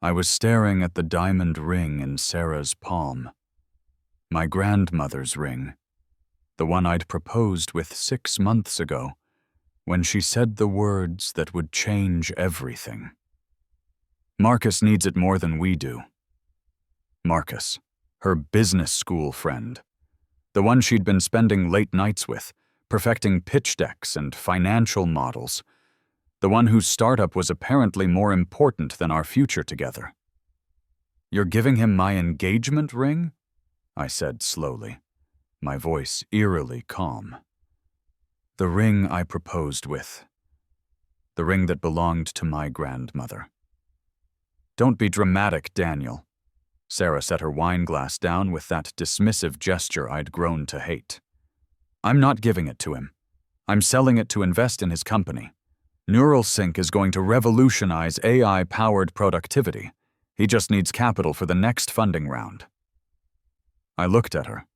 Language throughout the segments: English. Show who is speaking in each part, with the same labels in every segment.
Speaker 1: I was staring at the diamond ring in Sarah's palm. My grandmother's ring. The one I'd proposed with 6 months ago, when she said the words that would change everything. Marcus needs it more than we do. Marcus, her business school friend. The one she'd been spending late nights with, perfecting pitch decks and financial models. The one whose startup was apparently more important than our future together. "You're giving him my engagement ring?" I said slowly, my voice eerily calm. "The ring I proposed with. The ring that belonged to my grandmother." "Don't be dramatic, Daniel." Sarah set her wine glass down with that dismissive gesture I'd grown to hate. "I'm not giving it to him. I'm selling it to invest in his company. Neuralink is going to revolutionize AI-powered productivity. He just needs capital for the next funding round." I looked at her,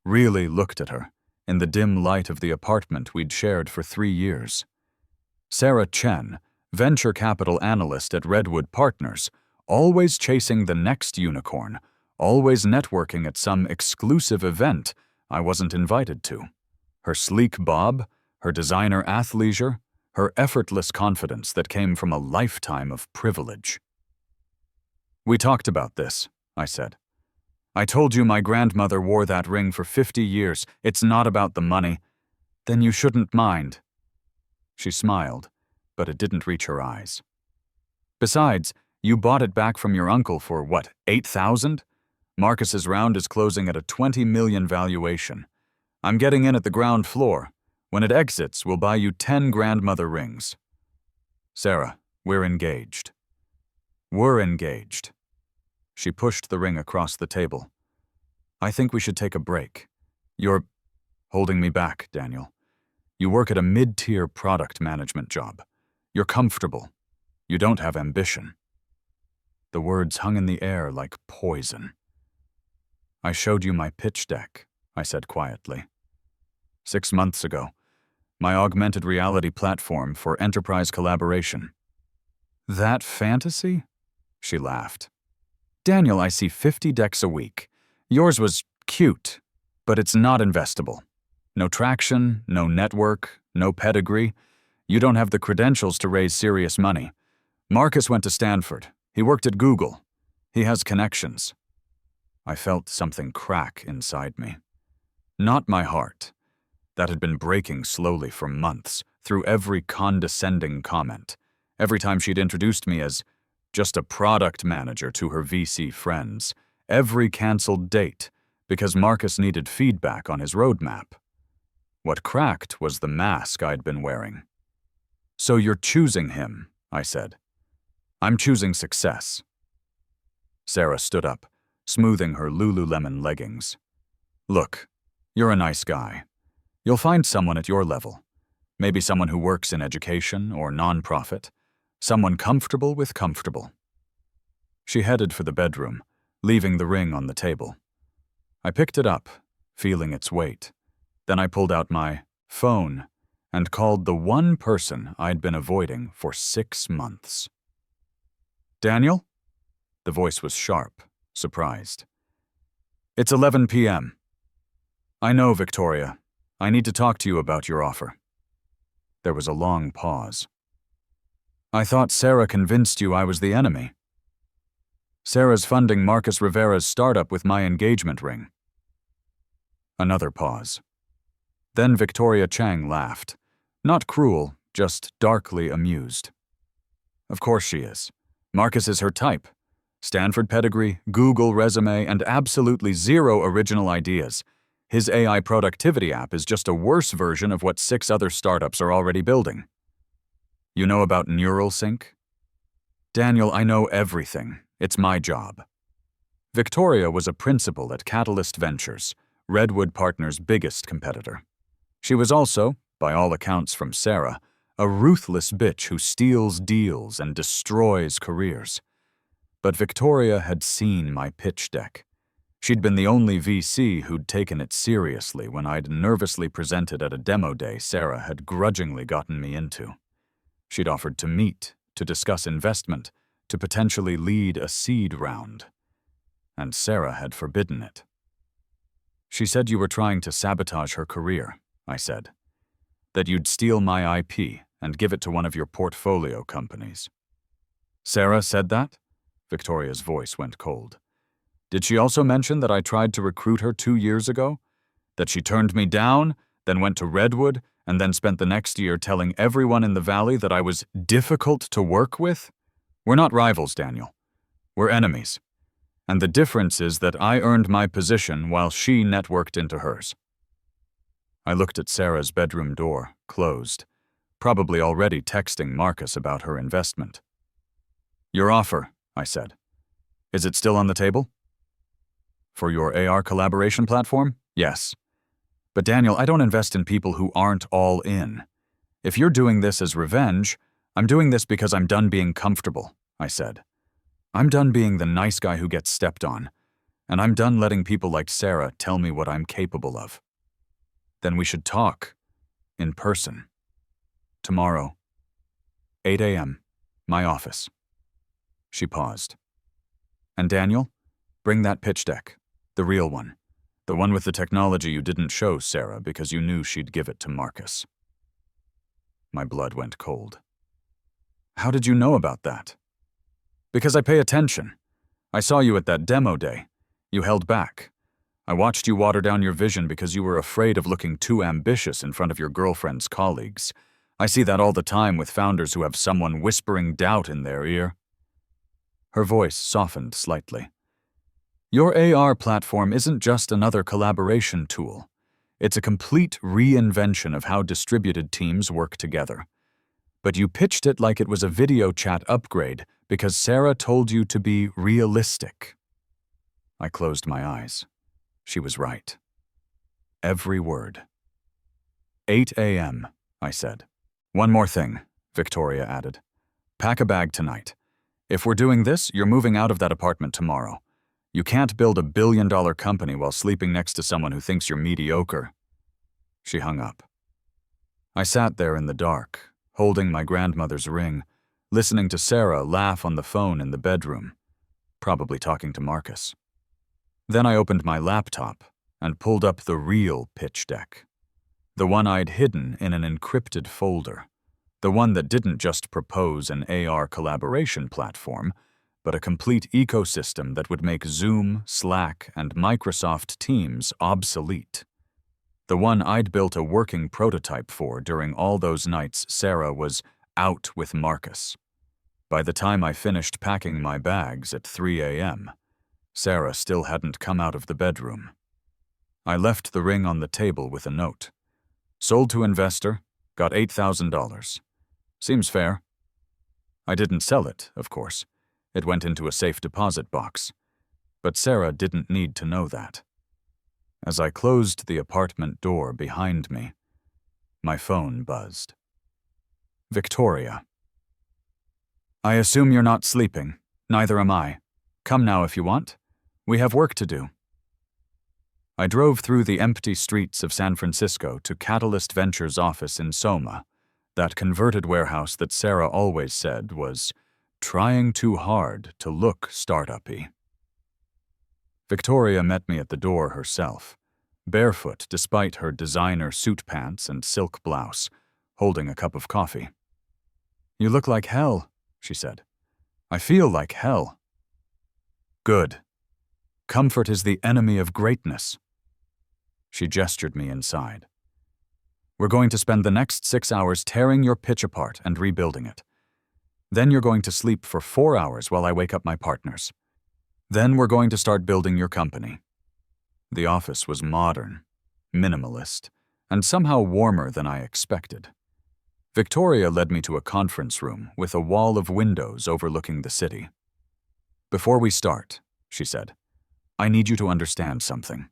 Speaker 1: really looked at her, in the dim light of the apartment we'd shared for 3 years. Sarah Chen, venture capital analyst at Redwood Partners, always chasing the next unicorn, always networking at some exclusive event I wasn't invited to. Her sleek bob, her designer athleisure, her effortless confidence that came from a lifetime of privilege. "We talked about this," I said. "I told you my grandmother wore that ring for 50 years. It's not about the money." "Then you shouldn't mind." She smiled, but it didn't reach her eyes. "Besides, you bought it back from your uncle for, what, 8,000? Marcus's round is closing at a 20 million valuation. I'm getting in at the ground floor. When it exits, we'll buy you 10 grandmother rings." "Sarah, we're engaged." "We're engaged." She pushed the ring across the table. "I think we should take a break. You're holding me back, Daniel. You work at a mid-tier product management job. You're comfortable. You don't have ambition." The words hung in the air like poison. "I showed you my pitch deck," I said quietly. 6 months ago. My augmented reality platform for enterprise collaboration." "That fantasy?" She laughed. "Daniel, I see 50 decks a week. Yours was cute, but it's not investable. No traction, no network, no pedigree. You don't have the credentials to raise serious money. Marcus went to Stanford. He worked at Google. He has connections." I felt something crack inside me. Not my heart. That had been breaking slowly for months, through every condescending comment, every time she'd introduced me as just a product manager to her VC friends, every canceled date, because Marcus needed feedback on his roadmap. What cracked was the mask I'd been wearing. "So you're choosing him," I said. "I'm choosing success." Sarah stood up, smoothing her Lululemon leggings. "Look, you're a nice guy. You'll find someone at your level. Maybe someone who works in education or nonprofit. Someone comfortable with comfortable." She headed for the bedroom, leaving the ring on the table. I picked it up, feeling its weight. Then I pulled out my phone and called the one person I'd been avoiding for 6 months. "Daniel?" The voice was sharp, surprised. "It's 11 p.m. "I know, Victoria. I need to talk to you about your offer." There was a long pause. "I thought Sarah convinced you I was the enemy." "Sarah's funding Marcus Rivera's startup with my engagement ring." Another pause. Then Victoria Chang laughed. Not cruel, just darkly amused. "Of course she is. Marcus is her type. Stanford pedigree, Google resume, and absolutely zero original ideas. His AI productivity app is just a worse version of what 6 other startups are already building." "You know about Neuralink?" "Daniel, I know everything. It's my job." Victoria was a principal at Catalyst Ventures, Redwood Partners' biggest competitor. She was also, by all accounts from Sarah, a ruthless bitch who steals deals and destroys careers. But Victoria had seen my pitch deck. She'd been the only VC who'd taken it seriously when I'd nervously presented at a demo day Sarah had grudgingly gotten me into. She'd offered to meet, to discuss investment, to potentially lead a seed round, and Sarah had forbidden it. She said you were trying to sabotage her career, I said. That you'd steal my IP and give it to one of your portfolio companies. Sarah said that? Victoria's voice went cold. Did she also mention that I tried to recruit her 2 years ago? That she turned me down, then went to Redwood, and then spent the next year telling everyone in the valley that I was difficult to work with? We're not rivals, Daniel. We're enemies. And the difference is that I earned my position while she networked into hers. I looked at Sarah's bedroom door, closed, probably already texting Marcus about her investment. Your offer, I said. Is it still on the table? For your AR collaboration platform? Yes. But Daniel, I don't invest in people who aren't all in. If you're doing this as revenge, I'm doing this because I'm done being comfortable, I said. I'm done being the nice guy who gets stepped on, and I'm done letting people like Sarah tell me what I'm capable of. Then we should talk, in person. Tomorrow, 8 a.m., my office. She paused. And Daniel, bring that pitch deck, the real one. The one with the technology you didn't show Sarah because you knew she'd give it to Marcus. My blood went cold. How did you know about that? Because I pay attention. I saw you at that demo day. You held back. I watched you water down your vision because you were afraid of looking too ambitious in front of your girlfriend's colleagues. I see that all the time with founders who have someone whispering doubt in their ear. Her voice softened slightly. Your AR platform isn't just another collaboration tool. It's a complete reinvention of how distributed teams work together. But you pitched it like it was a video chat upgrade because Sarah told you to be realistic. I closed my eyes. She was right. Every word. 8 a.m., I said. One more thing, Victoria added. Pack a bag tonight. If we're doing this, you're moving out of that apartment tomorrow. You can't build a billion-dollar company while sleeping next to someone who thinks you're mediocre. She hung up. I sat there in the dark, holding my grandmother's ring, listening to Sarah laugh on the phone in the bedroom, probably talking to Marcus. Then I opened my laptop and pulled up the real pitch deck, the one I'd hidden in an encrypted folder, the one that didn't just propose an AR collaboration platform, but a complete ecosystem that would make Zoom, Slack, and Microsoft Teams obsolete. The one I'd built a working prototype for during all those nights Sarah was out with Marcus. By the time I finished packing my bags at 3 a.m., Sarah still hadn't come out of the bedroom. I left the ring on the table with a note. Sold to investor, got $8,000. Seems fair. I didn't sell it, of course. It went into a safe deposit box. But Sarah didn't need to know that. As I closed the apartment door behind me, my phone buzzed. Victoria. I assume you're not sleeping. Neither am I. Come now if you want. We have work to do. I drove through the empty streets of San Francisco to Catalyst Ventures' office in Soma, that converted warehouse that Sarah always said was trying too hard to look startup-y. Victoria met me at the door herself, barefoot despite her designer suit pants and silk blouse, holding a cup of coffee. You look like hell, she said. I feel like hell. Good. Comfort is the enemy of greatness. She gestured me inside. We're going to spend the next 6 hours tearing your pitch apart and rebuilding it. Then you're going to sleep for 4 hours while I wake up my partners. Then we're going to start building your company. The office was modern, minimalist, and somehow warmer than I expected. Victoria led me to a conference room with a wall of windows overlooking the city. Before we start, she said, I need you to understand something.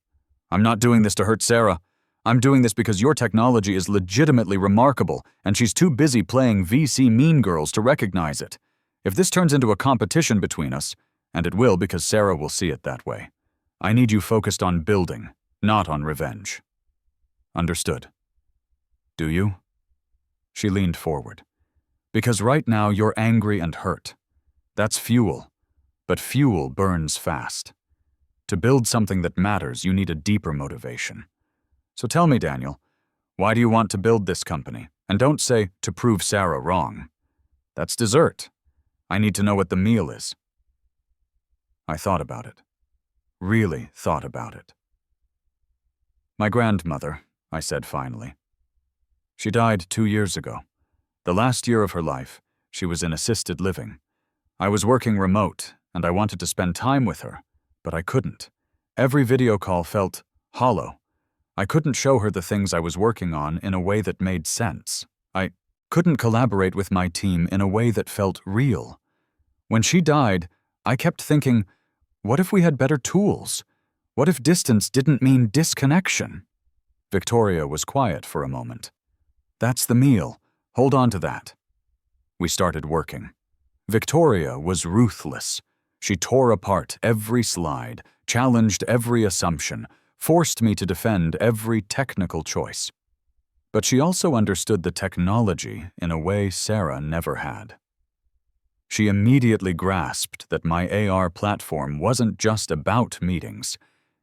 Speaker 1: I'm not doing this to hurt Sarah. I'm doing this because your technology is legitimately remarkable, and she's too busy playing VC mean girls to recognize it. If this turns into a competition between us, and it will because Sarah will see it that way, I need you focused on building, not on revenge. Understood. Do you? She leaned forward. Because right now you're angry and hurt. That's fuel, but fuel burns fast. To build something that matters, you need a deeper motivation. So tell me, Daniel, why do you want to build this company? And don't say, to prove Sarah wrong. That's dessert. I need to know what the meal is. I thought about it. Really thought about it. My grandmother, I said finally. She died 2 years ago. The last year of her life, she was in assisted living. I was working remote, and I wanted to spend time with her, but I couldn't. Every video call felt hollow. I couldn't show her the things I was working on in a way that made sense. I couldn't collaborate with my team in a way that felt real. When she died, I kept thinking, what if we had better tools? What if distance didn't mean disconnection? Victoria was quiet for a moment. That's the meal. Hold on to that. We started working. Victoria was ruthless. She tore apart every slide, challenged every assumption, forced me to defend every technical choice. But she also understood the technology in a way Sarah never had. She immediately grasped that my AR platform wasn't just about meetings.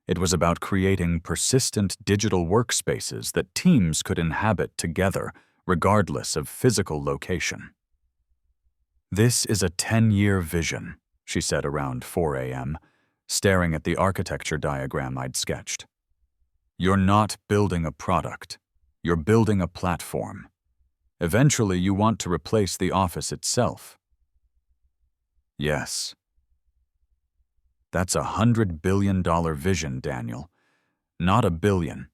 Speaker 1: It was about creating persistent digital workspaces that teams could inhabit together, regardless of physical location. This is a 10-year vision, she said around 4 a.m., staring at the architecture diagram I'd sketched. You're not building a product. You're building a platform. Eventually, you want to replace the office itself. Yes. That's $100 billion vision, Daniel. Not a billion.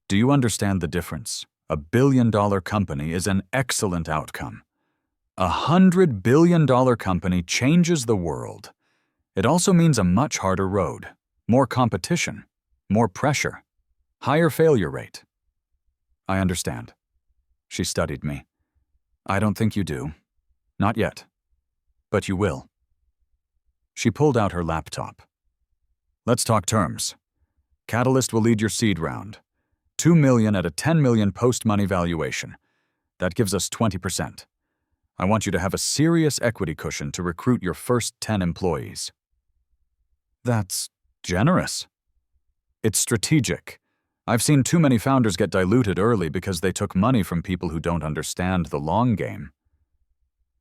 Speaker 1: Do you understand the difference? A billion-dollar company is an excellent outcome. $100 billion company changes the world. It also means a much harder road, more competition, more pressure, higher failure rate. I understand. She studied me. I don't think you do. Not yet. But you will. She pulled out her laptop. Let's talk terms. Catalyst will lead your seed round. $2 million at a $10 million post-money valuation. That gives us 20%. I want you to have a serious equity cushion to recruit your first 10 employees. That's generous. It's strategic. I've seen too many founders get diluted early because they took money from people who don't understand the long game.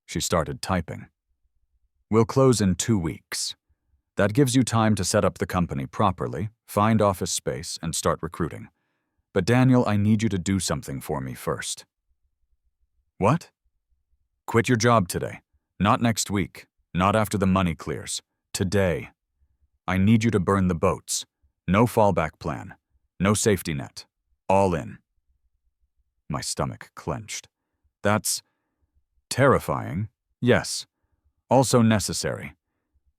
Speaker 1: She started typing. We'll close in 2 weeks. That gives you time to set up the company properly, find office space, and start recruiting. But Daniel, I need you to do something for me first. What? Quit your job today. Not next week. Not after the money clears. Today. I need you to burn the boats. No fallback plan. No safety net. All in. My stomach clenched. That's terrifying, yes. Also necessary.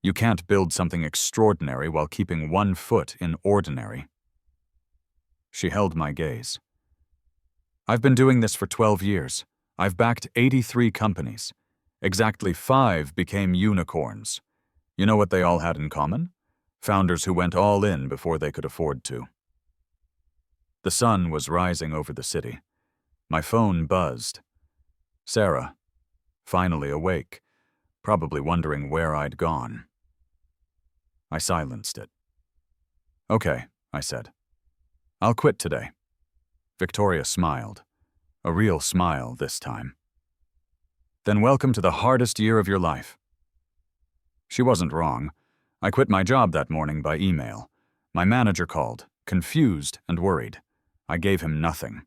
Speaker 1: You can't build something extraordinary while keeping one foot in ordinary. She held my gaze. I've been doing this for 12 years. I've backed 83 companies. Exactly 5 became unicorns. You know what they all had in common? Founders who went all in before they could afford to. The sun was rising over the city. My phone buzzed. Sarah, finally awake, probably wondering where I'd gone. I silenced it. Okay, I said. I'll quit today. Victoria smiled. A real smile this time. Then welcome to the hardest year of your life. She wasn't wrong. I quit my job that morning by email. My manager called, confused and worried. I gave him nothing.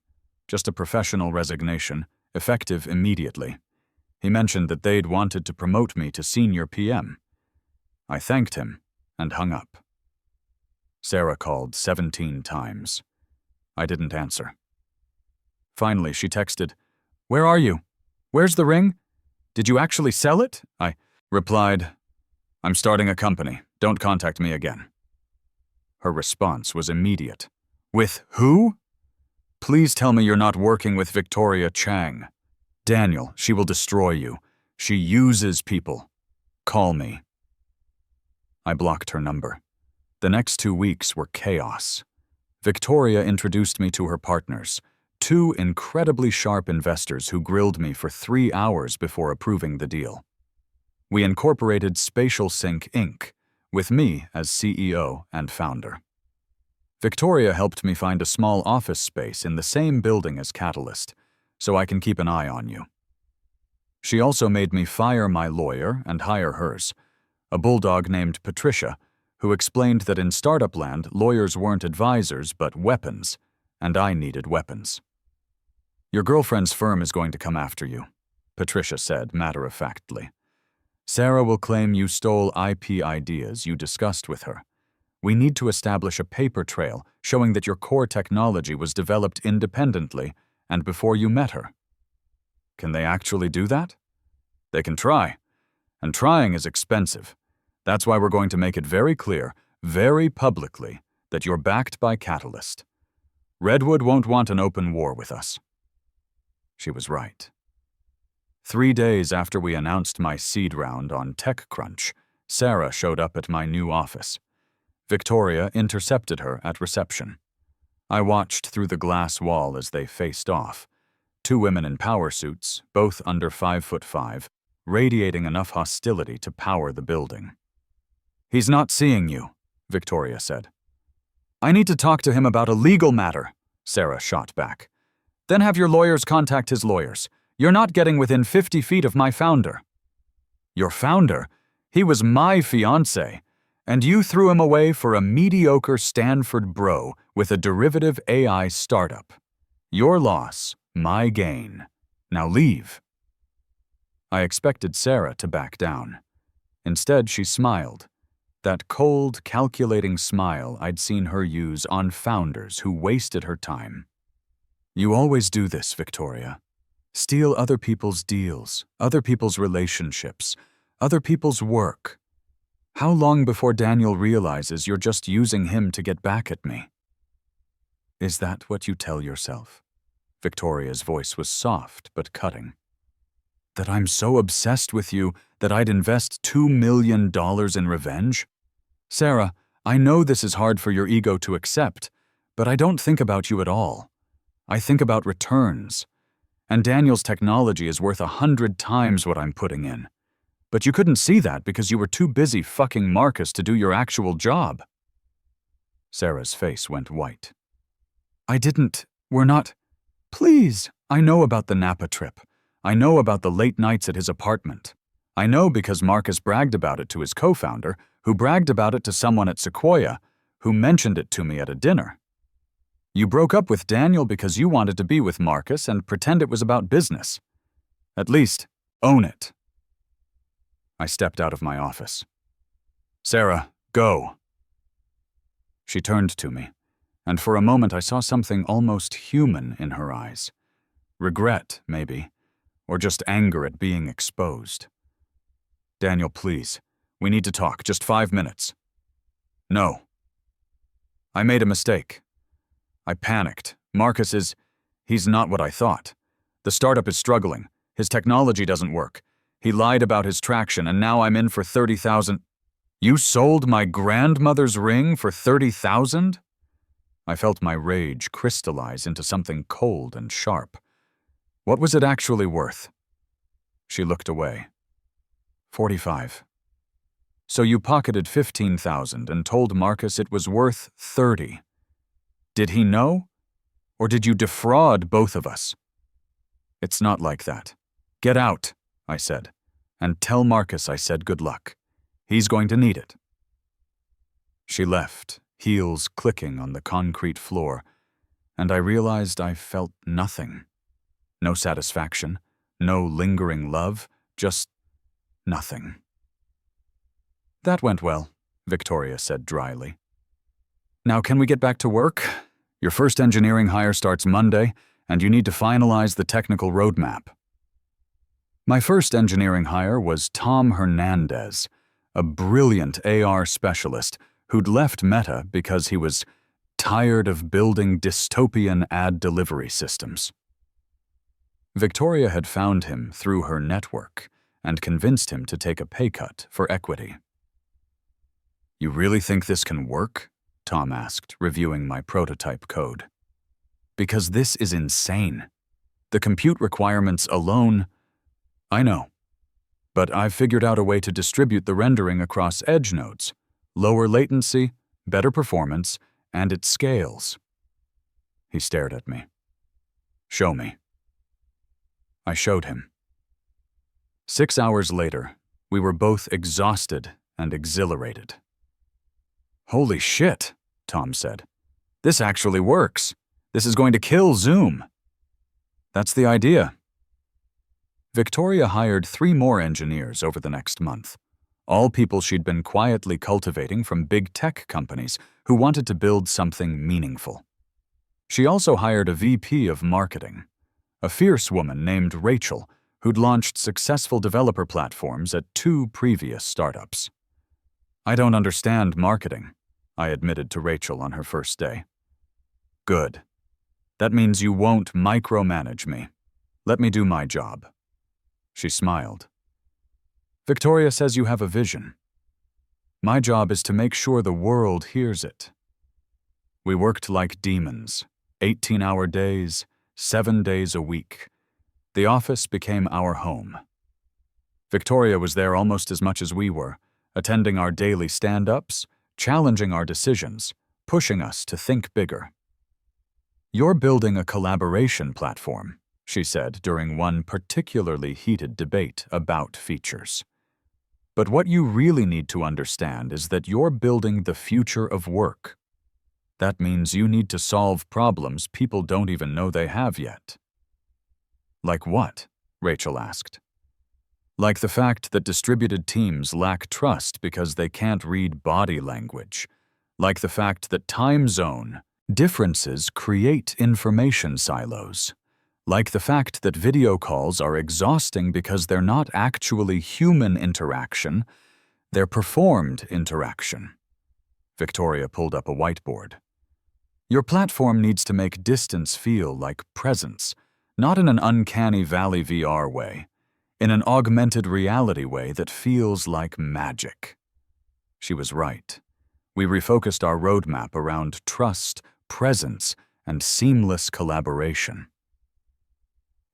Speaker 1: Just a professional resignation, effective immediately. He mentioned that they'd wanted to promote me to senior PM. I thanked him and hung up. Sarah called 17 times. I didn't answer. Finally, she texted, "Where are you? Where's the ring? Did you actually sell it?" I replied, "I'm starting a company. Don't contact me again." Her response was immediate. "With who? Please tell me you're not working with Victoria Chang. Daniel, she will destroy you. She uses people. Call me." I blocked her number. The next 2 weeks were chaos. Victoria introduced me to her partners, 2 incredibly sharp investors who grilled me for 3 hours before approving the deal. We incorporated Spatial Sync Inc., with me as CEO and founder. Victoria helped me find a small office space in the same building as Catalyst, so I can keep an eye on you. She also made me fire my lawyer and hire hers, a bulldog named Patricia, who explained that in startup land, lawyers weren't advisors but weapons, and I needed weapons. Your girlfriend's firm is going to come after you, Patricia said matter-of-factly. Sarah will claim you stole IP ideas you discussed with her. We need to establish a paper trail showing that your core technology was developed independently and before you met her. Can they actually do that? They can try, and trying is expensive. That's why we're going to make it very clear, very publicly, that you're backed by Catalyst. Redwood won't want an open war with us. She was right. 3 days after we announced my seed round on TechCrunch, Sarah showed up at my new office. Victoria intercepted her at reception. I watched through the glass wall as they faced off. 2 women in power suits, both under 5'5", radiating enough hostility to power the building. "He's not seeing you," Victoria said. "I need to talk to him about a legal matter," Sarah shot back. "Then have your lawyers contact his lawyers. You're not getting within 50 feet of my founder." "Your founder? He was my fiancé. And you threw him away for a mediocre Stanford bro with a derivative AI startup. Your loss, my gain. Now leave." I expected Sarah to back down. Instead, she smiled. That cold, calculating smile I'd seen her use on founders who wasted her time. "You always do this, Victoria. Steal other people's deals, other people's relationships, other people's work. How long before Daniel realizes you're just using him to get back at me?" "Is that what you tell yourself?" Victoria's voice was soft but cutting. "That I'm so obsessed with you that I'd invest $2 million in revenge? Sarah, I know this is hard for your ego to accept, but I don't think about you at all. I think about returns. And Daniel's technology is worth 100 times what I'm putting in. But you couldn't see that because you were too busy fucking Marcus to do your actual job." Sarah's face went white. We're not. Please, I know about the Napa trip. I know about the late nights at his apartment. I know because Marcus bragged about it to his co-founder, who bragged about it to someone at Sequoia, who mentioned it to me at a dinner. You broke up with Daniel because you wanted to be with Marcus and pretend it was about business. At least, own it. I stepped out of my office. "Sarah, go." She turned to me, and for a moment I saw something almost human in her eyes. Regret, maybe, or just anger at being exposed. "Daniel, please. We need to talk. Just 5 minutes." "No." "I made a mistake. I panicked. He's not what I thought. The startup is struggling. His technology doesn't work. He lied about his traction, and now I'm in for 30,000. You sold my grandmother's ring for 30,000? I felt my rage crystallize into something cold and sharp. What was it actually worth? She looked away. 45. So you pocketed 15,000 and told Marcus it was worth 30. Did he know? Or did you defraud both of us? It's not like that. Get out, I said, and tell Marcus I said good luck. He's going to need it. She left, heels clicking on the concrete floor, and I realized I felt nothing. No satisfaction, no lingering love, just nothing. That went well, Victoria said dryly. Now can we get back to work? Your first engineering hire starts Monday, and you need to finalize the technical roadmap. My first engineering hire was Tom Hernandez, a brilliant AR specialist who'd left Meta because he was tired of building dystopian ad delivery systems. Victoria had found him through her network and convinced him to take a pay cut for equity. You really think this can work? Tom asked, reviewing my prototype code. Because this is insane. The compute requirements alone, I know. But I've figured out a way to distribute the rendering across edge nodes. Lower latency, better performance, and it scales. He stared at me. Show me. I showed him. 6 hours later, we were both exhausted and exhilarated. Holy shit, Tom said. This actually works. This is going to kill Zoom. That's the idea. Victoria hired 3 more engineers over the next month, all people she'd been quietly cultivating from big tech companies who wanted to build something meaningful. She also hired a VP of marketing, a fierce woman named Rachel, who'd launched successful developer platforms at 2 previous startups. I don't understand marketing, I admitted to Rachel on her first day. Good. That means you won't micromanage me. Let me do my job. She smiled. Victoria says you have a vision. My job is to make sure the world hears it. We worked like demons, 18-hour days, 7 days a week. The office became our home. Victoria was there almost as much as we were, attending our daily stand-ups, challenging our decisions, pushing us to think bigger. You're building a collaboration platform, she said during one particularly heated debate about features. But what you really need to understand is that you're building the future of work. That means you need to solve problems people don't even know they have yet. Like what? Rachel asked. Like the fact that distributed teams lack trust because they can't read body language. Like the fact that time zone differences create information silos. Like the fact that video calls are exhausting because they're not actually human interaction, they're performed interaction. Victoria pulled up a whiteboard. Your platform needs to make distance feel like presence, not in an uncanny valley VR way, in an augmented reality way that feels like magic. She was right. We refocused our roadmap around trust, presence, and seamless collaboration.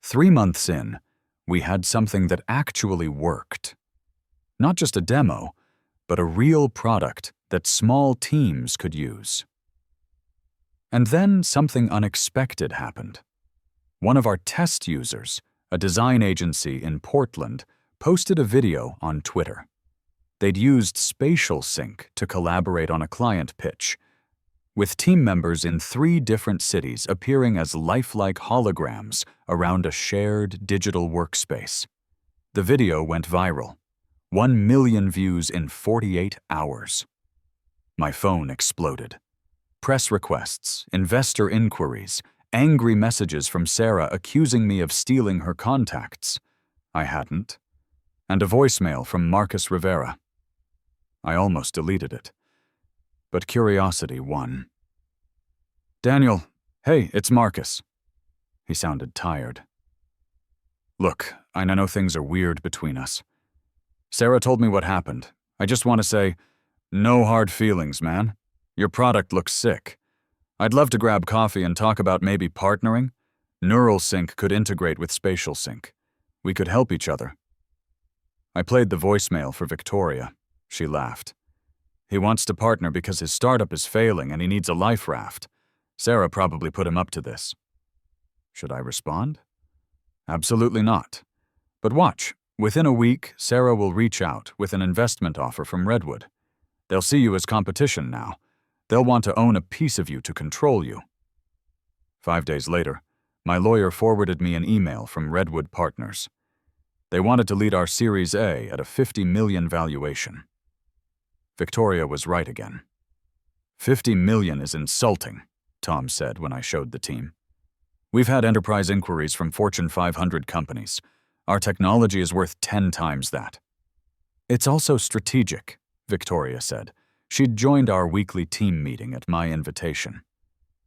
Speaker 1: 3 months in, we had something that actually worked. Not just a demo, but a real product that small teams could use. And then something unexpected happened. One of our test users, a design agency in Portland, posted a video on Twitter. They'd used Spatial Sync to collaborate on a client pitch, with team members in 3 different cities appearing as lifelike holograms around a shared digital workspace. The video went viral. 1 million views in 48 hours. My phone exploded. Press requests, investor inquiries, angry messages from Sarah accusing me of stealing her contacts. I hadn't. And a voicemail from Marcus Rivera. I almost deleted it. But curiosity won. Daniel, hey, it's Marcus. He sounded tired. Look, I know things are weird between us. Sarah told me what happened. I just want to say, no hard feelings, man. Your product looks sick. I'd love to grab coffee and talk about maybe partnering. Neural Sync could integrate with Spatial Sync. We could help each other. I played the voicemail for Victoria. She laughed. He wants to partner because his startup is failing and he needs a life raft. Sarah probably put him up to this. Should I respond? Absolutely not. But watch, within a week, Sarah will reach out with an investment offer from Redwood. They'll see you as competition now. They'll want to own a piece of you to control you. 5 days later, my lawyer forwarded me an email from Redwood Partners. They wanted to lead our Series A at a $50 million valuation. Victoria was right again. $50 million is insulting, Tom said when I showed the team. We've had enterprise inquiries from Fortune 500 companies. Our technology is worth 10 times that. It's also strategic, Victoria said. She'd joined our weekly team meeting at my invitation.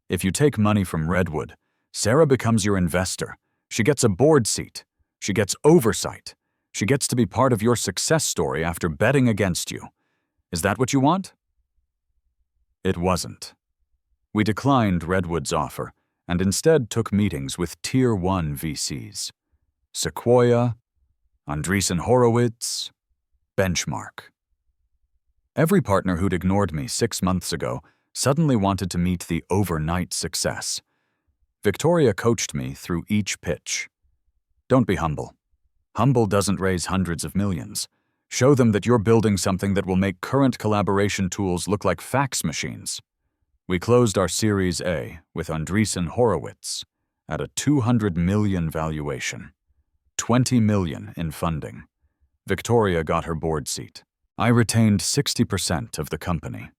Speaker 1: If you take money from Redwood, Sarah becomes your investor. She gets a board seat. She gets oversight. She gets to be part of your success story after betting against you. Is that what you want? It wasn't. We declined Redwood's offer and instead took meetings with Tier 1 VCs. Sequoia, Andreessen Horowitz, Benchmark. Every partner who'd ignored me 6 months ago suddenly wanted to meet the overnight success. Victoria coached me through each pitch. Don't be humble. Humble doesn't raise hundreds of millions. Show them that you're building something that will make current collaboration tools look like fax machines. We closed our Series A with Andreessen Horowitz at a $200 million valuation, $20 million in funding. Victoria got her board seat. I retained 60% of the company.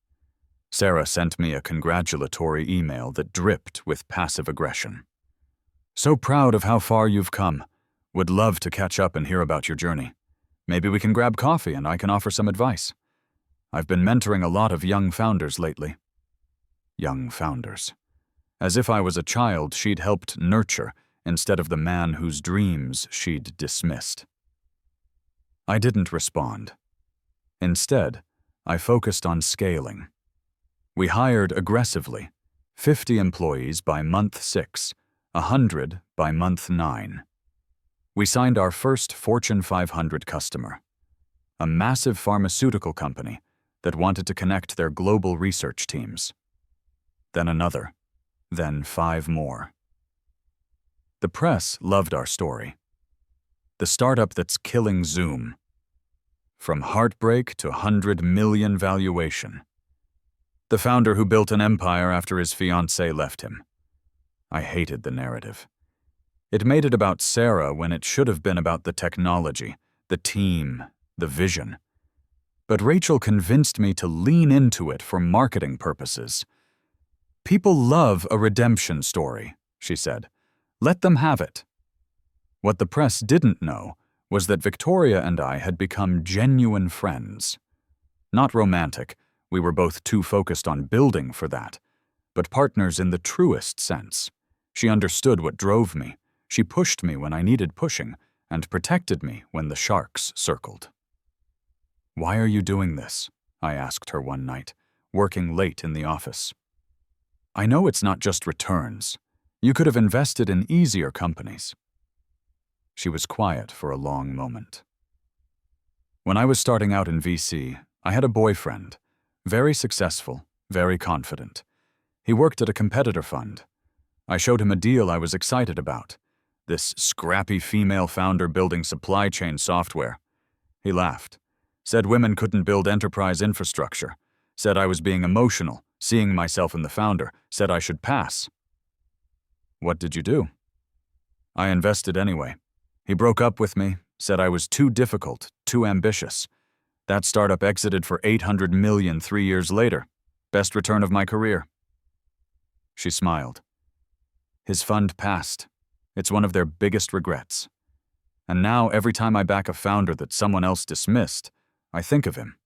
Speaker 1: Sarah sent me a congratulatory email that dripped with passive aggression. So proud of how far you've come. Would love to catch up and hear about your journey. Maybe we can grab coffee and I can offer some advice. I've been mentoring a lot of young founders lately. Young founders. As if I was a child she'd helped nurture instead of the man whose dreams she'd dismissed. I didn't respond. Instead, I focused on scaling. We hired aggressively, 50 employees by month 6, 100 by month 9. We signed our first Fortune 500 customer, a massive pharmaceutical company that wanted to connect their global research teams. Then another, then 5 more. The press loved our story. The startup that's killing Zoom. From heartbreak to $100 million valuation. The founder who built an empire after his fiancée left him. I hated the narrative. It made it about Sarah when it should have been about the technology, the team, the vision. But Rachel convinced me to lean into it for marketing purposes. People love a redemption story, she said. Let them have it. What the press didn't know was that Victoria and I had become genuine friends. Not romantic, we were both too focused on building for that, but partners in the truest sense. She understood what drove me. She pushed me when I needed pushing and protected me when the sharks circled. "Why are you doing this?" I asked her one night, working late in the office. "I know it's not just returns. You could have invested in easier companies." She was quiet for a long moment. When I was starting out in VC, I had a boyfriend, very successful, very confident. He worked at a competitor fund. I showed him a deal I was excited about, this scrappy female founder building supply chain software. He laughed, said women couldn't build enterprise infrastructure, said I was being emotional, seeing myself in the founder, said I should pass. What did you do? I invested anyway. He broke up with me, said I was too difficult, too ambitious. That startup exited for $800 million 3 years later. Best return of my career. She smiled. His fund passed. It's one of their biggest regrets. And now every time I back a founder that someone else dismissed, I think of him.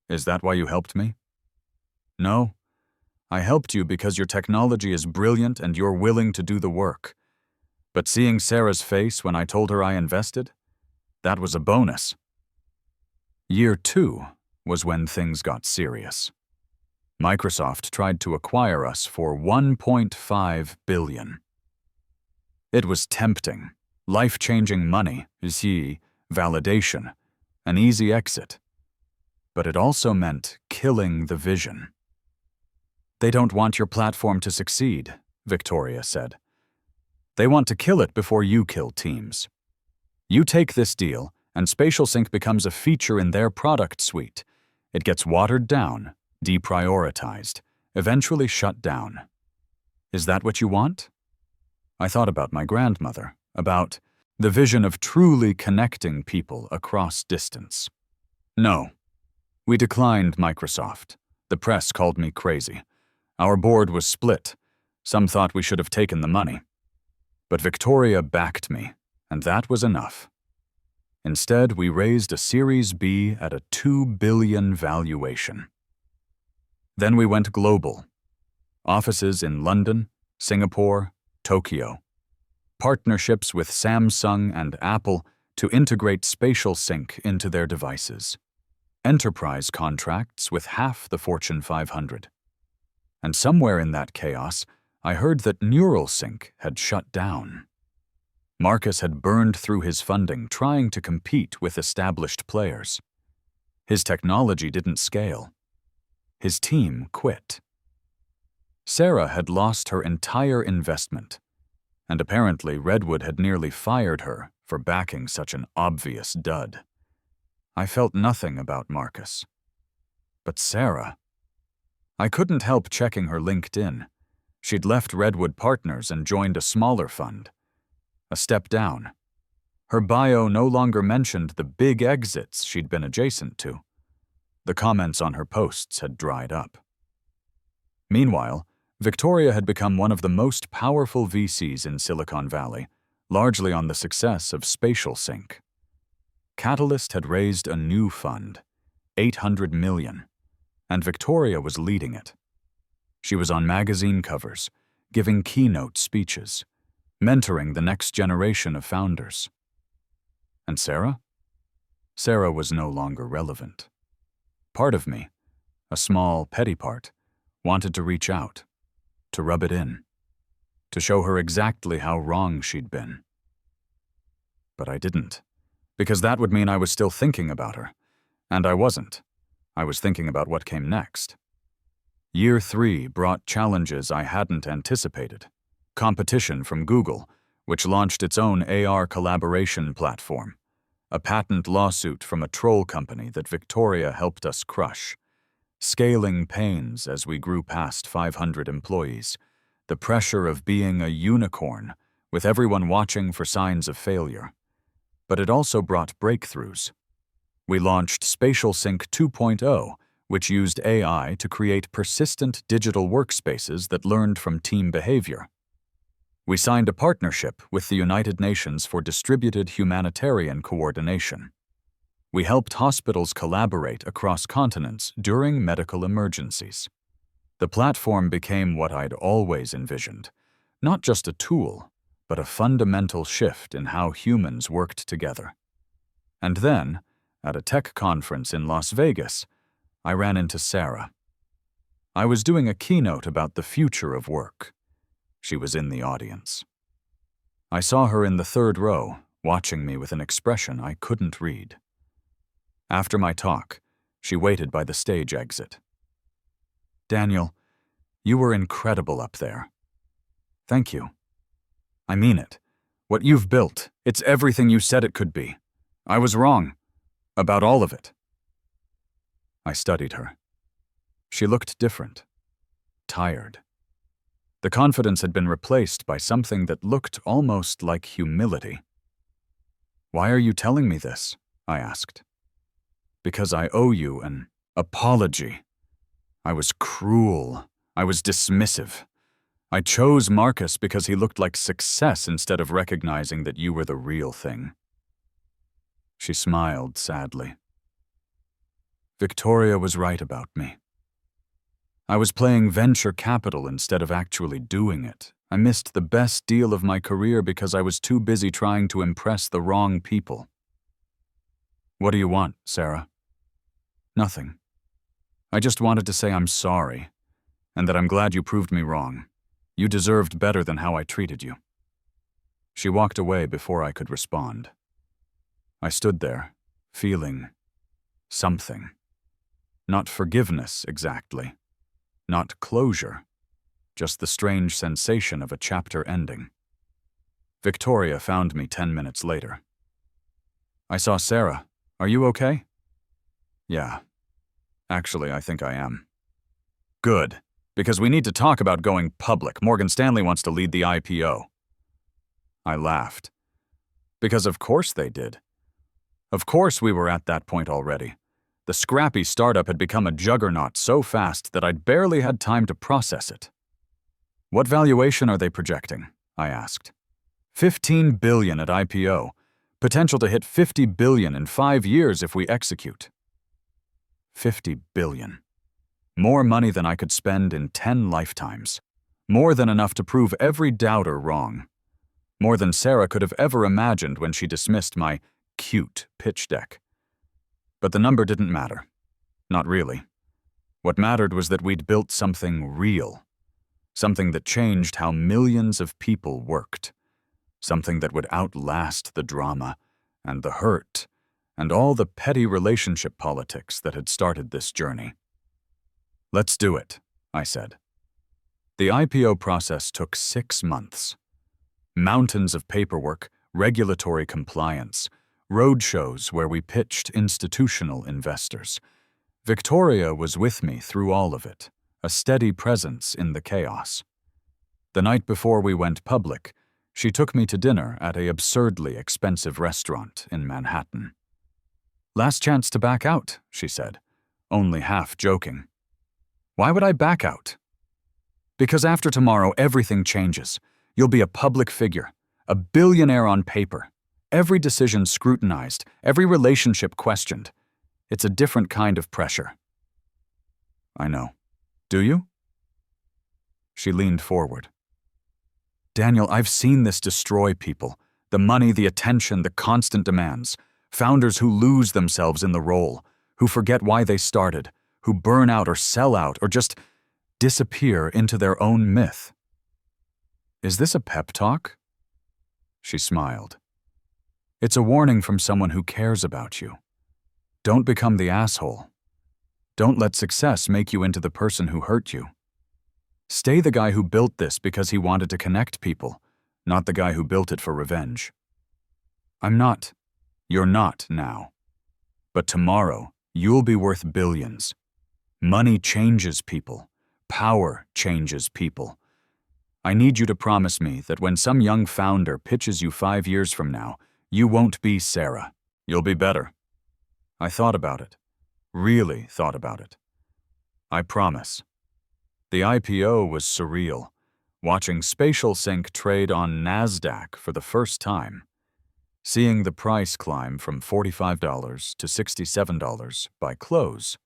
Speaker 1: Is that why you helped me? No. I helped you because your technology is brilliant and you're willing to do the work. But seeing Sarah's face when I told her I invested, that was a bonus. Year 2 was when things got serious. Microsoft tried to acquire us for $1.5 billion. It was tempting, life-changing money, validation, an easy exit. But it also meant killing the vision. They don't want your platform to succeed, Victoria said. They want to kill it before you kill Teams. You take this deal, and Spatial Sync becomes a feature in their product suite. It gets watered down, deprioritized, eventually shut down. Is that what you want? I thought about my grandmother, about the vision of truly connecting people across distance. No. We declined Microsoft. The press called me crazy. Our board was split. Some thought we should have taken the money. But Victoria backed me, and that was enough. Instead, we raised a Series B at a $2 billion valuation. Then we went global. Offices in London, Singapore, Tokyo. Partnerships with Samsung and Apple to integrate Spatial Sync into their devices. Enterprise contracts with half the Fortune 500. And somewhere in that chaos, I heard that Neural Sync had shut down. Marcus had burned through his funding trying to compete with established players. His technology didn't scale. His team quit. Sarah had lost her entire investment, and apparently Redwood had nearly fired her for backing such an obvious dud. I felt nothing about Marcus. But Sarah... I couldn't help checking her LinkedIn. She'd left Redwood Partners and joined a smaller fund. A step down. Her bio no longer mentioned the big exits she'd been adjacent to. The comments on her posts had dried up. Meanwhile, Victoria had become one of the most powerful VCs in Silicon Valley, largely on the success of SpatialSync. Catalyst had raised a new fund, $800 million, and Victoria was leading it. She was on magazine covers, giving keynote speeches, mentoring the next generation of founders. And Sarah? Sarah was no longer relevant. Part of me, a small, petty part, wanted to reach out, to rub it in, to show her exactly how wrong she'd been. But I didn't, because that would mean I was still thinking about her, and I wasn't. I was thinking about what came next. Year 3 brought challenges I hadn't anticipated. Competition from Google, which launched its own AR collaboration platform. A patent lawsuit from a troll company that Victoria helped us crush. Scaling pains as we grew past 500 employees. The pressure of being a unicorn, with everyone watching for signs of failure. But it also brought breakthroughs. We launched SpatialSync 2.0, which used AI to create persistent digital workspaces that learned from team behavior. We signed a partnership with the United Nations for distributed humanitarian coordination. We helped hospitals collaborate across continents during medical emergencies. The platform became what I'd always envisioned, not just a tool, but a fundamental shift in how humans worked together. And then, at a tech conference in Las Vegas, I ran into Sarah. I was doing a keynote about the future of work. She was in the audience. I saw her in the third row, watching me with an expression I couldn't read. After my talk, she waited by the stage exit. "Daniel, you were incredible up there." "Thank you. I mean it. What you've built, it's everything you said it could be. I was wrong. About all of it." I studied her. She looked different. Tired. The confidence had been replaced by something that looked almost like humility. "Why are you telling me this?" I asked. "Because I owe you an apology. I was cruel. I was dismissive. I chose Marcus because he looked like success instead of recognizing that you were the real thing." She smiled sadly. Victoria was right about me. I was playing venture capital instead of actually doing it. I missed the best deal of my career because I was too busy trying to impress the wrong people. "What do you want, Sarah?" "Nothing. I just wanted to say I'm sorry, and that I'm glad you proved me wrong. You deserved better than how I treated you." She walked away before I could respond. I stood there, feeling something. Not forgiveness, exactly. Not closure. Just the strange sensation of a chapter ending. Victoria found me 10 minutes later. "I saw Sarah. Are you okay?" "Yeah. Actually, I think I am." "Good. Because we need to talk about going public. Morgan Stanley wants to lead the IPO." I laughed. Because of course they did. Of course we were at that point already. The scrappy startup had become a juggernaut so fast that I'd barely had time to process it. "What valuation are they projecting?" I asked. $15 billion at IPO. Potential to hit $50 billion in 5 years if we execute. $50 billion. More money than I could spend in 10 lifetimes. More than enough to prove every doubter wrong. More than Sarah could have ever imagined when she dismissed my cute pitch deck. But the number didn't matter. Not really. What mattered was that we'd built something real. Something that changed how millions of people worked. something that would outlast the drama and the hurt and all the petty relationship politics that had started this journey. "Let's do it," I said. The IPO process took 6 months. Mountains of paperwork, regulatory compliance, roadshows where we pitched institutional investors. Victoria was with me through all of it, a steady presence in the chaos. The night before we went public, she took me to dinner at an absurdly expensive restaurant in Manhattan. "Last chance to back out," she said, only half joking. "Why would I back out?" "Because after tomorrow, everything changes. You'll be a public figure, a billionaire on paper. Every decision scrutinized, every relationship questioned. It's a different kind of pressure." "I know. Do you?" She leaned forward. "Daniel, I've seen this destroy people. The money, the attention, the constant demands. Founders who lose themselves in the role, who forget why they started, who burn out or sell out or just disappear into their own myth." "Is this a pep talk?" She smiled. "It's a warning from someone who cares about you. Don't become the asshole. Don't let success make you into the person who hurt you. Stay the guy who built this because he wanted to connect people, not the guy who built it for revenge. I'm not. You're not now. But tomorrow, you'll be worth billions. Money changes people. Power changes people. I need you to promise me that when some young founder pitches you 5 years from now, you won't be Sarah. You'll be better." I thought about it. Really thought about it. "I promise." The IPO was surreal, watching SpatialSync trade on NASDAQ for the first time. Seeing the price climb from $45 to $67 by close.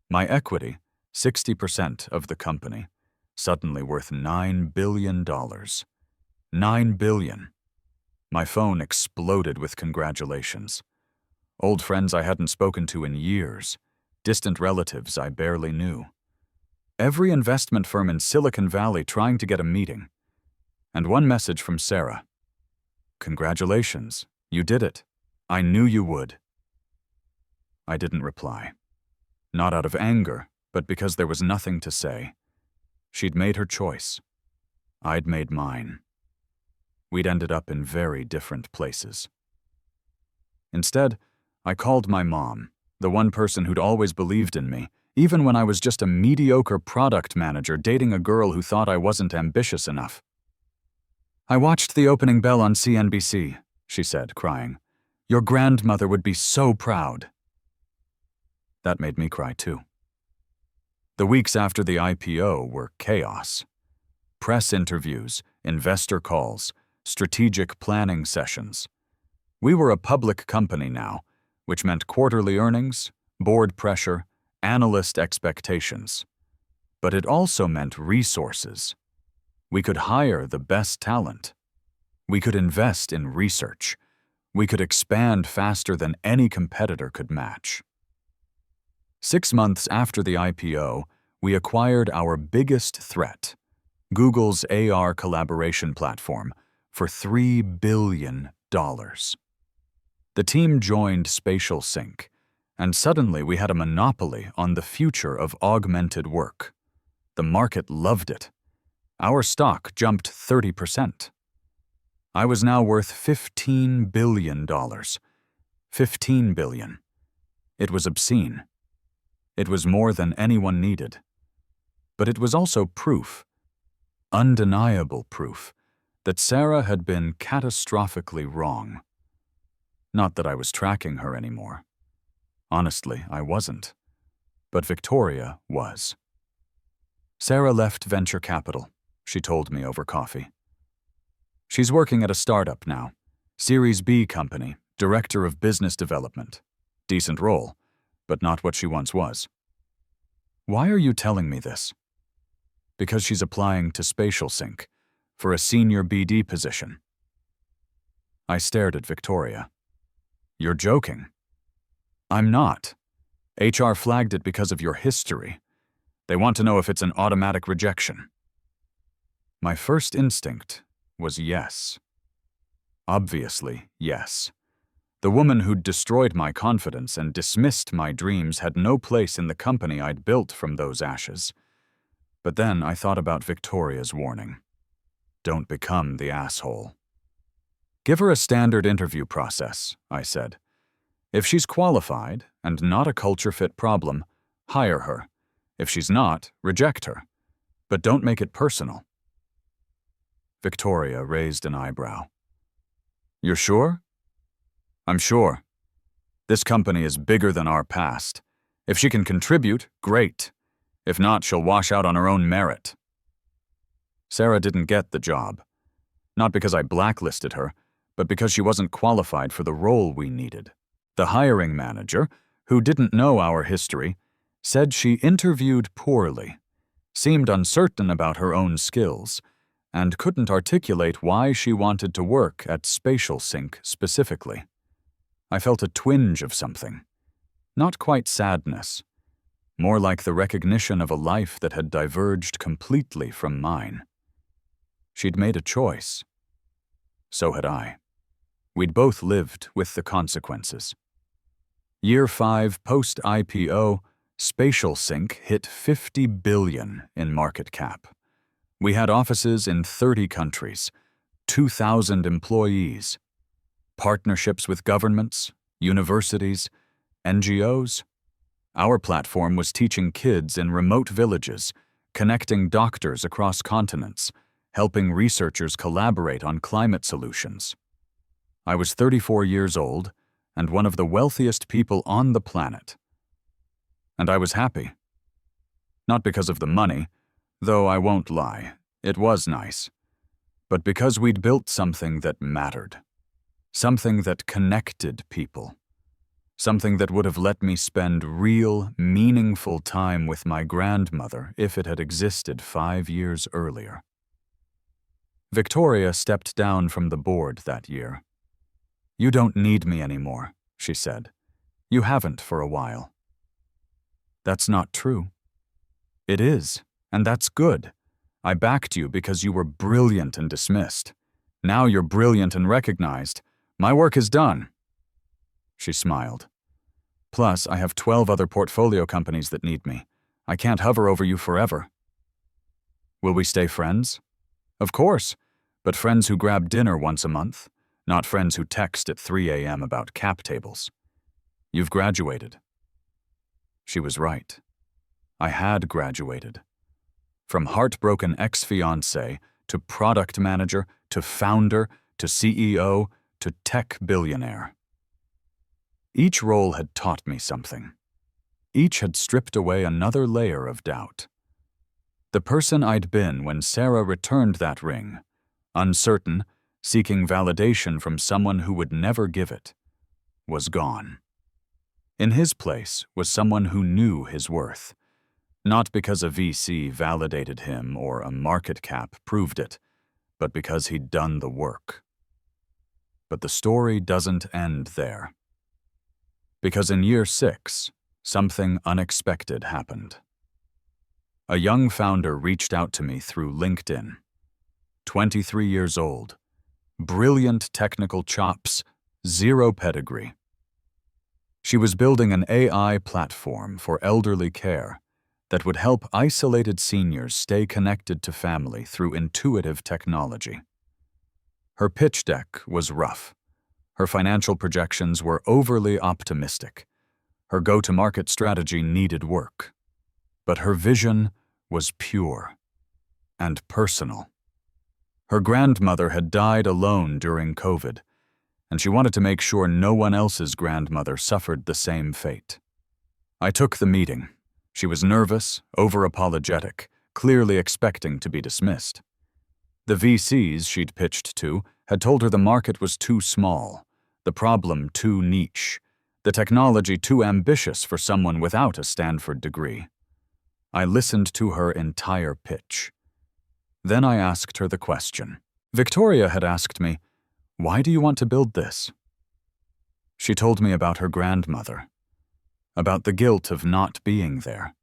Speaker 1: My equity, 60% of the company, suddenly worth $9 billion. $9 billion. My phone exploded with congratulations. Old friends I hadn't spoken to in years, distant relatives I barely knew. Every investment firm in Silicon Valley trying to get a meeting. And one message from Sarah. "Congratulations, you did it. I knew you would." I didn't reply. Not out of anger, but because there was nothing to say. She'd made her choice. I'd made mine. We'd ended up in very different places. Instead, I called my mom, the one person who'd always believed in me, even when I was just a mediocre product manager dating a girl who thought I wasn't ambitious enough. "I watched the opening bell on CNBC, she said, crying. "Your grandmother would be so proud." That made me cry too. The weeks after the IPO were chaos. Press interviews, investor calls, strategic planning sessions. We were a public company now, which meant quarterly earnings, board pressure, analyst expectations. But it also meant resources. We could hire the best talent. We could invest in research. We could expand faster than any competitor could match. 6 months after the IPO, we acquired our biggest threat, Google's AR collaboration platform, for $3 billion. The team joined SpatialSync, and suddenly we had a monopoly on the future of augmented work. The market loved it. Our stock jumped 30%. I was now worth $15 billion. $15 billion. It was obscene. It was more than anyone needed. But it was also proof, undeniable proof, that Sarah had been catastrophically wrong. Not that I was tracking her anymore. Honestly, I wasn't. But Victoria was. Sarah left venture capital, she told me over coffee. She's working at a startup now, Series B company, director of business development. Decent role, but not what she once was. Why are you telling me this? Because she's applying to SpatialSync for a senior BD position. I stared at Victoria. You're joking. I'm not. HR flagged it because of your history. They want to know if it's an automatic rejection. My first instinct was yes. Obviously, yes. The woman who'd destroyed my confidence and dismissed my dreams had no place in the company I'd built from those ashes. But then I thought about Victoria's warning. Don't become the asshole. Give her a standard interview process, I said. If she's qualified and not a culture fit problem, hire her. If she's not, reject her. But don't make it personal. Victoria raised an eyebrow. You're sure? I'm sure. This company is bigger than our past. If she can contribute, great. If not, she'll wash out on her own merit. Sarah didn't get the job. Not because I blacklisted her, but because she wasn't qualified for the role we needed. The hiring manager, who didn't know our history, said she interviewed poorly, seemed uncertain about her own skills, and couldn't articulate why she wanted to work at Spatial Sync specifically. I felt a twinge of something. Not quite sadness. More like the recognition of a life that had diverged completely from mine. She'd made a choice. So had I. We'd both lived with the consequences. Year 5 post-IPO, Spatial Sync hit $50 billion in market cap. We had offices in 30 countries, 2,000 employees, partnerships with governments, universities, NGOs. Our platform was teaching kids in remote villages, connecting doctors across continents, helping researchers collaborate on climate solutions. I was 34 years old and one of the wealthiest people on the planet. And I was happy. Not because of the money, though I won't lie, it was nice, but because we'd built something that mattered. Something that connected people. Something that would have let me spend real, meaningful time with my grandmother if it had existed 5 years earlier. Victoria stepped down from the board that year. You don't need me anymore, she said. You haven't for a while. That's not true. It is, and that's good. I backed you because you were brilliant and dismissed. Now you're brilliant and recognized. My work is done. She smiled. Plus, I have 12 other portfolio companies that need me. I can't hover over you forever. Will we stay friends? Of course, but friends who grab dinner once a month, not friends who text at 3 a.m. about cap tables. You've graduated. She was right. I had graduated. From heartbroken ex-fiancé to product manager to founder to CEO to tech billionaire. Each role had taught me something. Each had stripped away another layer of doubt. The person I'd been when Sarah returned that ring, uncertain, seeking validation from someone who would never give it, was gone. In his place was someone who knew his worth, not because a VC validated him or a market cap proved it, but because he'd done the work. But the story doesn't end there. Because in year 6, something unexpected happened. A young founder reached out to me through LinkedIn. 23 years old, brilliant technical chops, zero pedigree. She was building an AI platform for elderly care that would help isolated seniors stay connected to family through intuitive technology. Her pitch deck was rough. Her financial projections were overly optimistic. Her go-to-market strategy needed work. But her vision was pure and personal. Her grandmother had died alone during COVID, and she wanted to make sure no one else's grandmother suffered the same fate. I took the meeting. She was nervous, over-apologetic, clearly expecting to be dismissed. The VCs she'd pitched to had told her the market was too small, the problem too niche, the technology too ambitious for someone without a Stanford degree. I listened to her entire pitch. Then I asked her the question. Victoria had asked me, "Why do you want to build this?" She told me about her grandmother, about the guilt of not being there,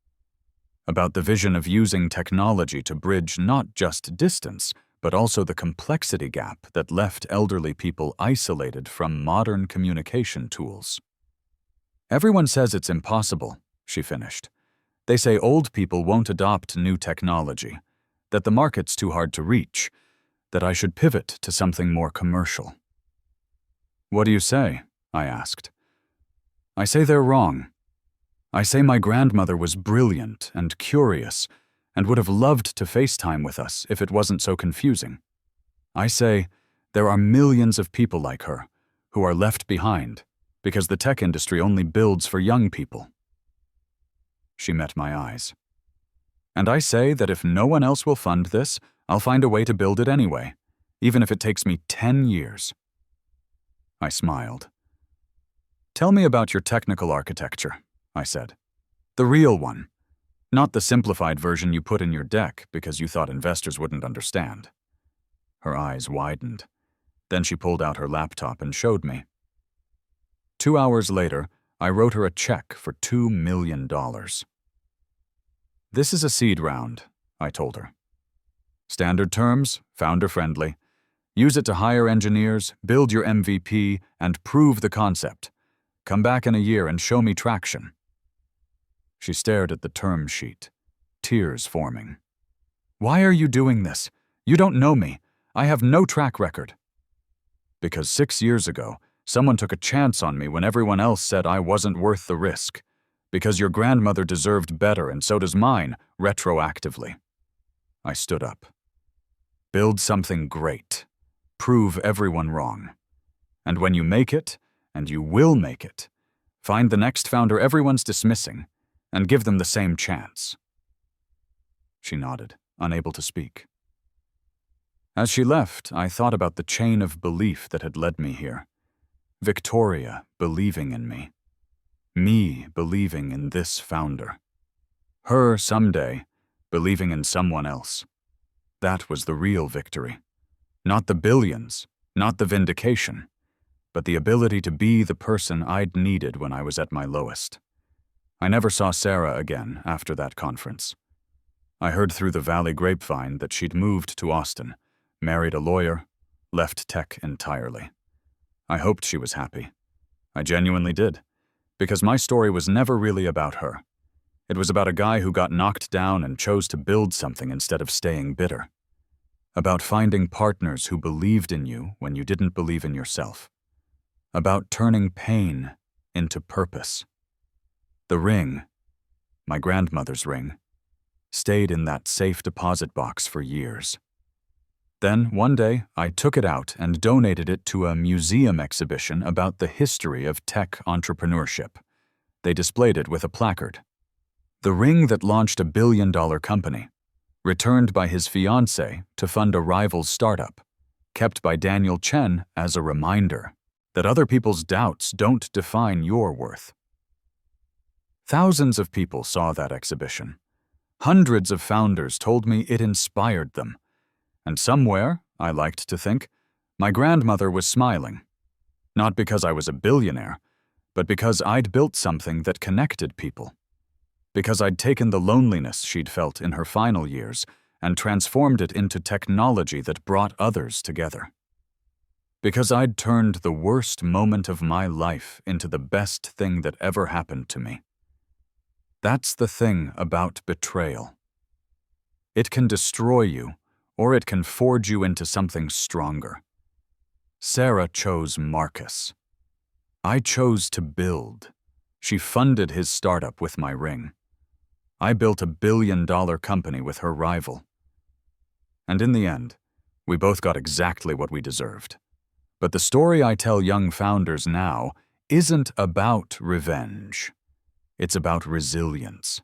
Speaker 1: about the vision of using technology to bridge not just distance, but also the complexity gap that left elderly people isolated from modern communication tools. Everyone says it's impossible, she finished. They say old people won't adopt new technology, that the market's too hard to reach, that I should pivot to something more commercial. What do you say? I asked. I say they're wrong. I say my grandmother was brilliant and curious and would have loved to FaceTime with us if it wasn't so confusing. I say there are millions of people like her who are left behind because the tech industry only builds for young people. She met my eyes. And I say that if no one else will fund this, I'll find a way to build it anyway, even if it takes me 10 years. I smiled. Tell me about your technical architecture, I said. The real one, not the simplified version you put in your deck because you thought investors wouldn't understand. Her eyes widened. Then she pulled out her laptop and showed me. 2 hours later, I wrote her a check for $2 million. This is a seed round, I told her. Standard terms, founder-friendly. Use it to hire engineers, build your MVP, and prove the concept. Come back in a year and show me traction. She stared at the term sheet, tears forming. Why are you doing this? You don't know me. I have no track record. Because 6 years ago, someone took a chance on me when everyone else said I wasn't worth the risk. Because your grandmother deserved better and so does mine, retroactively. I stood up. Build something great. Prove everyone wrong. And when you make it, and you will make it, find the next founder everyone's dismissing, and give them the same chance. She nodded, unable to speak. As she left, I thought about the chain of belief that had led me here. Victoria believing in me. Me believing in this founder. Her, someday, believing in someone else. That was the real victory. Not the billions, not the vindication, but the ability to be the person I'd needed when I was at my lowest. I never saw Sarah again after that conference. I heard through the Valley grapevine that she'd moved to Austin, married a lawyer, left tech entirely. I hoped she was happy. I genuinely did, because my story was never really about her. It was about a guy who got knocked down and chose to build something instead of staying bitter. About finding partners who believed in you when you didn't believe in yourself. About turning pain into purpose. The ring, my grandmother's ring, stayed in that safe deposit box for years. Then, one day, I took it out and donated it to a museum exhibition about the history of tech entrepreneurship. They displayed it with a placard. The ring that launched a billion-dollar company, returned by his fiancée to fund a rival's startup, kept by Daniel Chen as a reminder that other people's doubts don't define your worth. Thousands of people saw that exhibition. Hundreds of founders told me it inspired them. And somewhere, I liked to think, my grandmother was smiling. Not because I was a billionaire, but because I'd built something that connected people. Because I'd taken the loneliness she'd felt in her final years and transformed it into technology that brought others together. Because I'd turned the worst moment of my life into the best thing that ever happened to me. That's the thing about betrayal. It can destroy you, or it can forge you into something stronger. Sarah chose Marcus. I chose to build. She funded his startup with my ring. I built a billion-dollar company with her rival. And in the end, we both got exactly what we deserved. But the story I tell young founders now isn't about revenge. It's about resilience.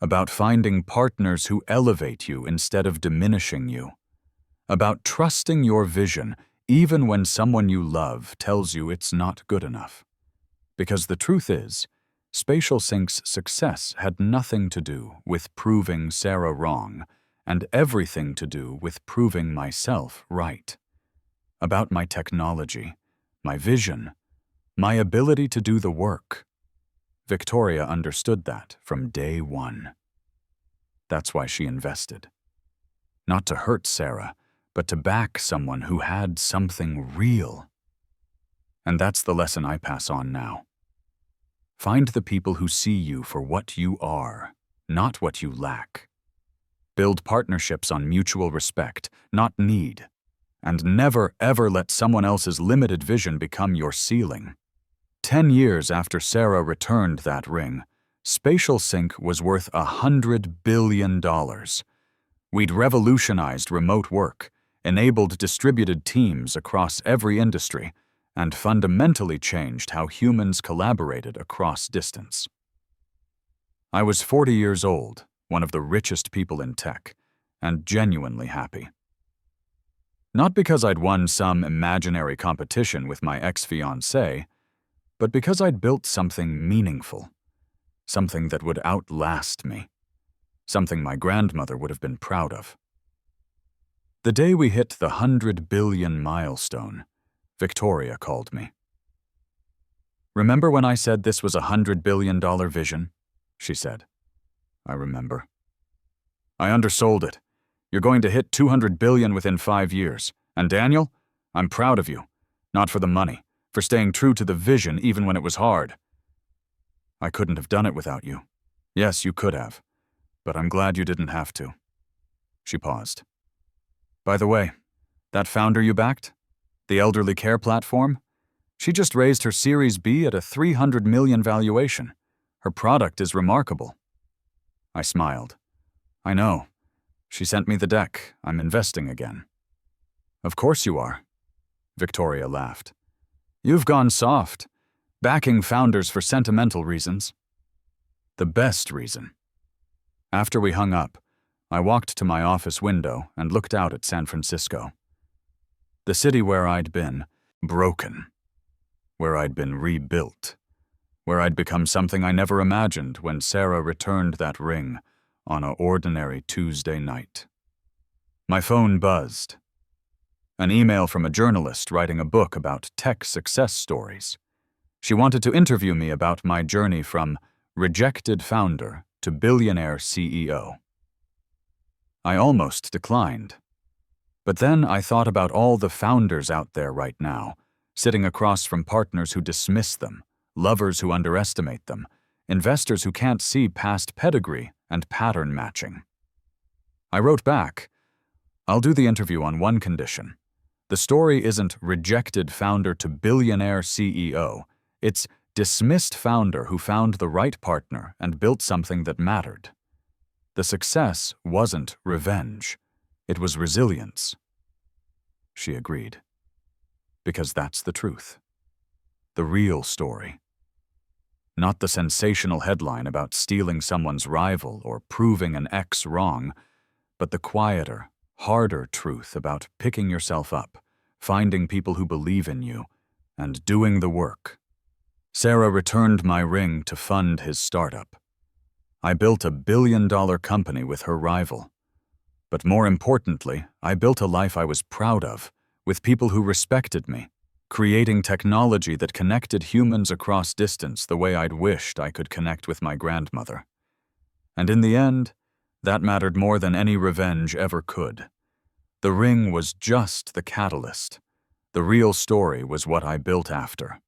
Speaker 1: About finding partners who elevate you instead of diminishing you. About trusting your vision even when someone you love tells you it's not good enough. Because the truth is, Spatial Sync's success had nothing to do with proving Sarah wrong, and everything to do with proving myself right. About my technology, my vision, my ability to do the work. Victoria understood that from day one. That's why she invested. Not to hurt Sarah, but to back someone who had something real. And that's the lesson I pass on now. Find the people who see you for what you are, not what you lack. Build partnerships on mutual respect, not need. And never, ever let someone else's limited vision become your ceiling. 10 years after Sarah returned that ring, Spatial Sync was worth $100 billion. We'd revolutionized remote work, enabled distributed teams across every industry, and fundamentally changed how humans collaborated across distance. I was 40 years old, one of the richest people in tech, and genuinely happy. Not because I'd won some imaginary competition with my ex-fiancée, but because I'd built something meaningful, something that would outlast me, something my grandmother would have been proud of. The day we hit the 100 billion milestone, Victoria called me. "Remember when I said this was a $100 billion vision?" she said. "I remember." "I undersold it. You're going to hit 200 billion within 5 years. And Daniel, I'm proud of you. Not for the money, for staying true to the vision even when it was hard." "I couldn't have done it without you." "Yes, you could have. But I'm glad you didn't have to." She paused. "By the way, that founder you backed? The elderly care platform? She just raised her Series B at a 300 million valuation. Her product is remarkable." I smiled. "I know. She sent me the deck. I'm investing again." "Of course you are." Victoria laughed. "You've gone soft, backing founders for sentimental reasons." "The best reason." After we hung up, I walked to my office window and looked out at San Francisco. The city where I'd been broken, where I'd been rebuilt, where I'd become something I never imagined when Sarah returned that ring on an ordinary Tuesday night. My phone buzzed. An email from a journalist writing a book about tech success stories. She wanted to interview me about my journey from rejected founder to billionaire CEO. I almost declined. But then I thought about all the founders out there right now, sitting across from partners who dismiss them, lovers who underestimate them, investors who can't see past pedigree and pattern matching. I wrote back, "I'll do the interview on one condition. The story isn't rejected founder to billionaire CEO. It's dismissed founder who found the right partner and built something that mattered. The success wasn't revenge. It was resilience." She agreed. Because that's the truth. The real story. Not the sensational headline about stealing someone's rival or proving an ex wrong, but the quieter, harder truth about picking yourself up, finding people who believe in you, and doing the work. Sarah returned my ring to fund his startup. I built a billion-dollar company with her rival. But more importantly, I built a life I was proud of, with people who respected me, creating technology that connected humans across distance the way I'd wished I could connect with my grandmother. And in the end, that mattered more than any revenge ever could. The ring was just the catalyst. The real story was what I built after.